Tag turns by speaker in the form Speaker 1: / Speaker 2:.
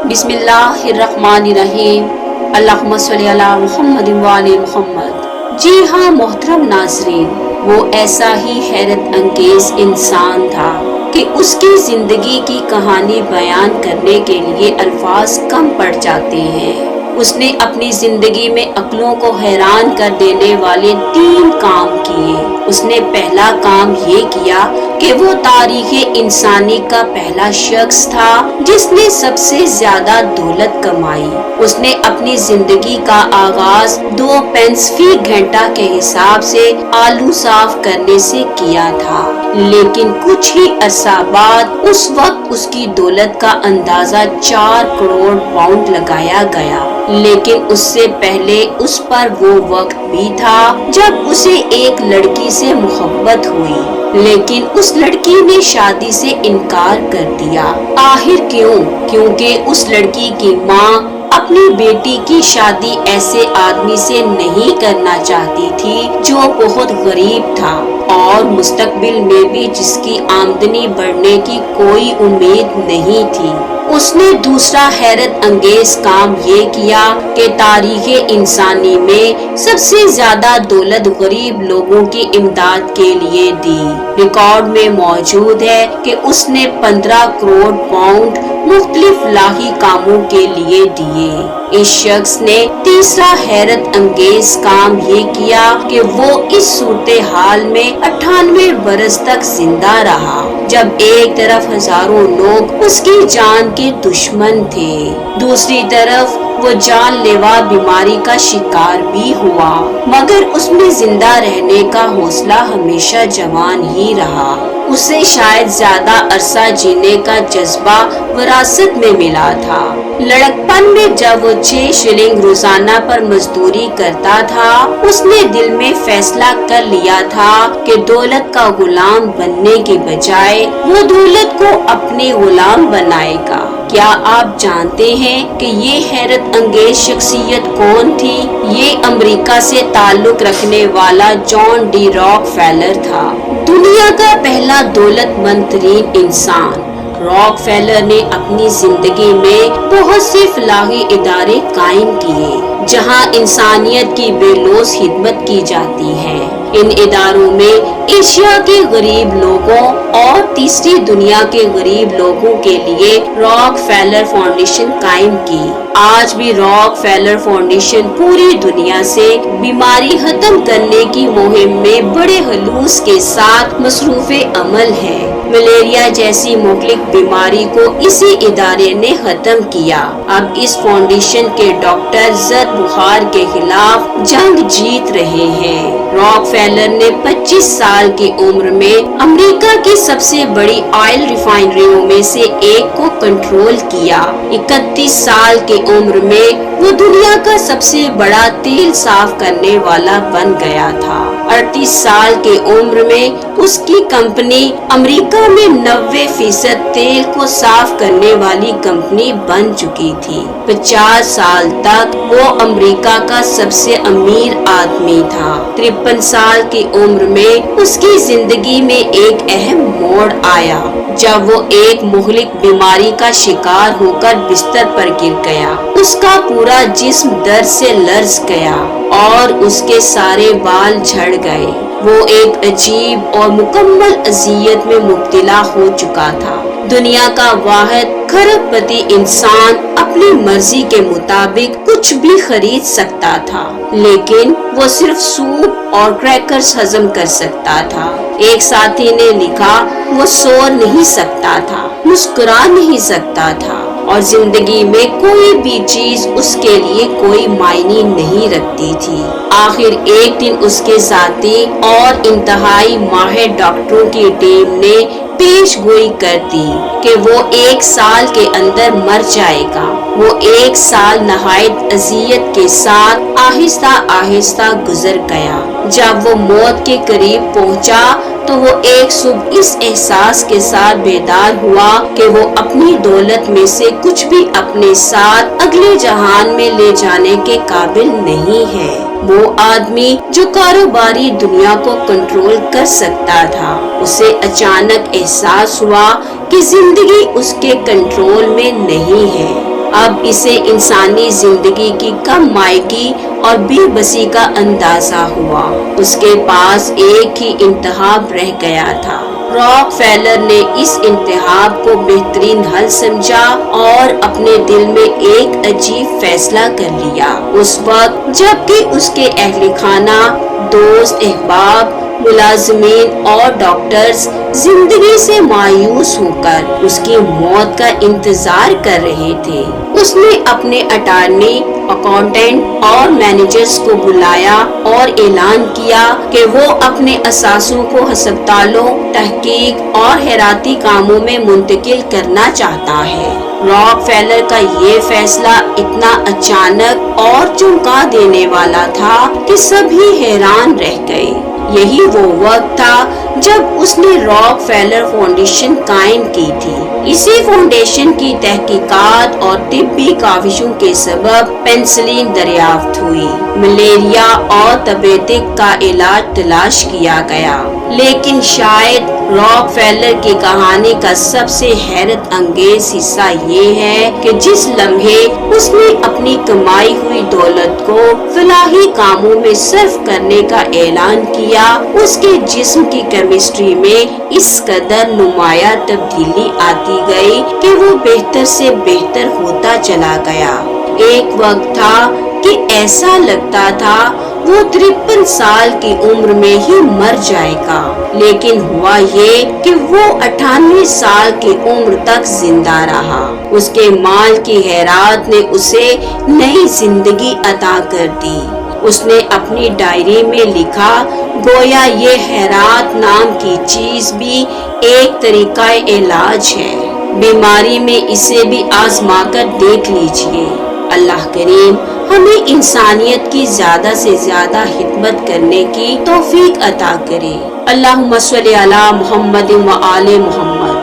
Speaker 1: बिस्मिल्लाहिर्रहमानिर्रहीम। अल्लाहुम्मा सल्ली अला मुहम्मद व आले मुहम्मद। जी हाँ मोहतरम नाज़रीन, वो ऐसा ही हैरत अंगेज इंसान था कि उसकी जिंदगी की कहानी बयान करने के लिए अल्फाज कम पड़ जाते हैं। उसने अपनी जिंदगी में अक्लों को हैरान कर देने वाले 3 काम किए। उसने पहला काम ये किया कि वो तारीख़े इंसानी का पहला शख्स था जिसने सबसे ज्यादा दौलत कमाई। उसने अपनी जिंदगी का आगाज 2 पेंस फी घंटा के हिसाब से आलू साफ करने से किया था, लेकिन कुछ ही अरसा बाद उस वक्त उसकी दौलत का अंदाजा 4 करोड़ पाउंड लगाया गया। लेकिन उससे पहले उस पर वो वक्त भी था जब उसे एक लड़की से मोहब्बत हुई, लेकिन उस लड़की ने शादी से इनकार कर दिया। आखिर क्यों? क्योंकि उस लड़की की माँ अपनी बेटी की शादी ऐसे आदमी से नहीं करना चाहती थी जो बहुत गरीब था और मुस्तकबिल में भी जिसकी आमदनी बढ़ने की कोई उम्मीद नहीं थी। उसने दूसरा हैरत अंगेज काम ये किया कि तारीख़े इंसानी में सबसे ज्यादा दौलत गरीब लोगों की इमदाद के लिए दी। रिकॉर्ड में मौजूद है कि उसने 15 करोड़ पाउंड मुख्तलिफ लाही कामों के लिए दिए। इस शख्स ने तीसरा हैरत अंगेज काम ये किया कि वो इस सूरत हाल में 98 बरस तक जिंदा रहा, जब एक तरफ हजारों लोग उसकी जान के दुश्मन थे, दूसरी तरफ वो जानलेवा बीमारी का शिकार भी हुआ, मगर उसमें जिंदा रहने का हौसला हमेशा जवान ही रहा। उसे शायद ज्यादा अरसा जीने का जज्बा विरासत में मिला था। लड़कपन में जब वो 6 शिलिंग रोजाना पर मजदूरी करता था, उसने दिल में फैसला कर लिया था कि दौलत का गुलाम बनने के बजाय वो दौलत को अपने गुलाम बनाएगा। क्या आप जानते हैं कि ये हैरत अंगेज शख्सियत कौन थी? ये अमेरिका से ताल्लुक रखने वाला जॉन डी रॉकफेलर था, दुनिया का पहला दौलतमंद तरीन इंसान। रॉकफेलर ने अपनी जिंदगी में बहुत से फलाही इदारे कायम किए जहां इंसानियत की बेलौस खिदमत की जाती है। इन इदारों में एशिया के गरीब लोगों और तीसरी दुनिया के गरीब लोगों के लिए रॉकफेलर फाउंडेशन कायम की। आज भी रॉकफेलर फाउंडेशन पूरी दुनिया से बीमारी खत्म करने की मुहिम में बड़े खलूस के साथ मसरूफ़े अमल है। मलेरिया जैसी मुख्तलिफ बीमारी को इसी इदारे ने खत्म किया। अब इस फाउंडेशन के डॉक्टर जद बुखार के खिलाफ जंग जीत रहे हैं। रॉकफेलर ने 25 साल की उम्र में अमेरिका की सबसे बड़ी ऑयल रिफाइनरियों में से एक को कंट्रोल किया। 31 साल की उम्र में वो दुनिया का सबसे बड़ा तेल साफ करने वाला बन गया था। 38 साल की उम्र में उसकी कंपनी अमेरिका में 90% तेल को साफ करने वाली कंपनी बन चुकी थी। 50 साल तक वो अमेरिका का सबसे अमीर आदमी था। 53 साल की उम्र में उसकी जिंदगी में एक अहम मोड़ आया जब वो एक मुहलिक बीमारी का शिकार होकर बिस्तर पर गिर गया। उसका पूरा जिस्म दर्द से लर्ज गया और उसके सारे बाल झड़ गए। वो एक अजीब और मुकम्मल अजियत में मुब्तला हो चुका था। दुनिया का वाहिद खरबपति इंसान अपनी मर्जी के मुताबिक कुछ भी खरीद सकता था, लेकिन वो सिर्फ सूप और क्रैकर्स हजम कर सकता था। एक साथी ने लिखा, वो सो नहीं सकता था, मुस्कुरा नहीं सकता था और जिंदगी में कोई भी चीज उसके लिए कोई मायने नहीं रखती थी। आखिर एक दिन उसके साथी और इंतहाई माहिर डॉक्टरों की टीम ने पेश गोई कर दी कि वो 1 साल के अंदर मर जाएगा। वो 1 साल नहायत अजियत के साथ आहिस्ता आहिस्ता गुजर गया। जब वो मौत के करीब पहुंचा तो वो एक सुबह इस एहसास के साथ बेदार हुआ कि वो अपनी दौलत में से कुछ भी अपने साथ अगले जहान में ले जाने के काबिल नहीं है। वो आदमी जो कारोबारी दुनिया को कंट्रोल कर सकता था, उसे अचानक एहसास हुआ कि जिंदगी उसके कंट्रोल में नहीं है। اب اسے انسانی زندگی کی کم مائگی اور بے بسی کا اندازہ ہوا۔ اس کے پاس ایک ہی انتخاب رہ گیا تھا۔ راک فیلر نے اس انتخاب کو بہترین حل سمجھا اور اپنے دل میں ایک عجیب فیصلہ کر لیا۔ اس وقت جب کہ اس کے اہل خانہ، دوست، احباب، ملازمین اور ڈاکٹرز زندگی سے مایوس ہو کر اس کی موت کا انتظار کر رہے تھے، اس نے اپنے اٹارنی، اکاؤنٹنٹ اور مینیجرز کو بلایا اور اعلان کیا کہ وہ اپنے اثاثوں کو ہسپتالوں، تحقیق اور خیراتی کاموں میں منتقل کرنا چاہتا ہے۔ راک فیلر کا یہ فیصلہ اتنا اچانک اور چونکا دینے والا تھا کہ سبھی حیران رہ گئے۔ یہی وہ وقت تھا جب اس نے راک فیلر فاؤنڈیشن قائم کی تھی۔ اسی فاؤنڈیشن کی تحقیقات اور طبی کاوشوں کے سبب پینسلین دریافت ہوئی، ملیریا اور تبیتک کا علاج تلاش کیا گیا۔ لیکن شاید راک فیلر کی کہانی کا سب سے حیرت انگیز حصہ یہ ہے کہ جس لمحے اس نے اپنی کمائی ہوئی دولت کو فلاحی کاموں میں صرف کرنے کا اعلان کیا، اس کے جسم کی کیمسٹری میں اس قدر نمایاں تبدیلی آتی گئی کہ وہ بہتر سے بہتر ہوتا چلا گیا۔ ایک وقت تھا کہ ایسا لگتا تھا وہ 53 سال کی عمر میں ہی مر جائے گا، لیکن ہوا یہ کہ وہ 98 سال کی عمر تک زندہ رہا۔ اس کے مال کی خیرات نے اسے نئی زندگی عطا کر دی۔ اس نے اپنی ڈائری میں لکھا، گویا یہ خیرات نام کی چیز بھی ایک طریقہ علاج ہے، بیماری میں اسے بھی آزما کر دیکھ لیجئے۔ اللہ کریم ہمیں انسانیت کی زیادہ سے زیادہ خدمت کرنے کی توفیق عطا کرے۔ اللہم صلی علی محمد و آل محمد۔